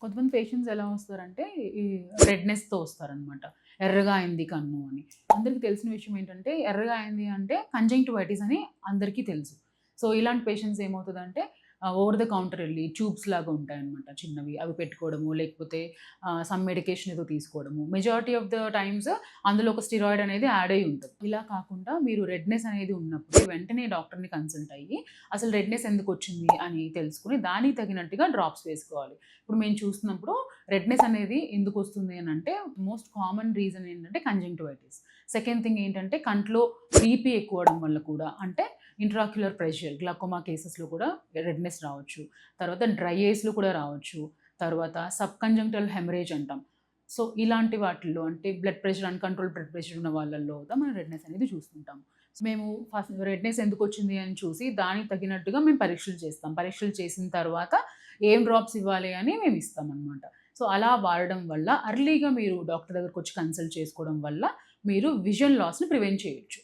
కొంతమంది పేషెంట్స్ ఎలా వస్తారంటే, ఈ రెడ్‌నెస్‌తో వస్తారనమాట. ఎర్రగా అయింది కన్ను అని. అందరికి తెలిసిన విషయం ఏంటంటే, ఎర్రగా అయింది అంటే కంజంక్టివైటిస్ అని అందరికీ తెలుసు. సో, ఇలాంటి పేషెంట్స్ ఏమవుతదంటే ఓవర్ ద కౌంటర్ ఎళ్లి ట్యూబ్స్ లాగా ఉంటాయన్నమాట చిన్నవి. అవి పెట్టుకోవడము, లేకపోతే సమ్ మెడికేషన్ ఏదో తీసుకోవడము. మెజారిటీ ఆఫ్ ద టైమ్స్ అందులో ఒక స్టెరాయిడ్ అనేది యాడ్ అయ్యి ఉంటది. ఇలా కాకుండా మీరు రెడ్‌నెస్ అనేది ఉన్నప్పుడు వెంటనే డాక్టర్‌ని కన్సల్ట్ అయ్యి, అసలు రెడ్‌నెస్ ఎందుకొచ్చింది అని తెలుసుకొని, దానికి తగినట్టుగా డ్రాప్స్ వేసుకోవాలి. ఇప్పుడు మేము చూస్తున్నప్పుడు రెడ్‌నెస్ అనేది ఎందుకొస్తుంది అనంటే, మోస్ట్ కామన్ రీజన్ ఏంటంటే కంజంక్టివైటిస్. సెకండ్ థింగ్ ఏంటంటే కంట్లో బీపీ ఎక్కువడం వల్ల కూడా అంటే ఇంట్రాక్యులర్ ప్రెషర్, గ్లాకోమా కేసెస్‌లో కూడా రెడ్‌నెస్ రావచ్చు. తర్వాత డ్రై ఐస్‌లో కూడా రావచ్చు. తర్వాత సబ్ కంజంక్టివల్ హెమరేజ్ అంటాం. సో, ఇలాంటి వాటిల్లో అంటే blood pressure uncontrolled blood pressure ఉన్న వాళ్ళలో కూడా మనం రెడ్‌నెస్ అనేది చూస్తుంటాం. సో, మేము ఫస్ట్ రెడ్‌నెస్ ఎందుకొచ్చింది అని చూసి దానికి తగినట్టుగా మేము పరీక్షలు చేస్తాం. పరీక్షలు చేసిన తర్వాత ఏం డ్రాప్స్ ఇవ్వాలి అని మేము ఇస్తామనమాట. సో, అలా వాడడం వల్ల అర్లీగా మీరు డాక్టర్ దగ్గరకొచ్చి కన్సల్ట్ చేసుకోవడం వల్ల మీరు విజన్ లాస్‌ని ప్రివెంట్ చేయొచ్చు.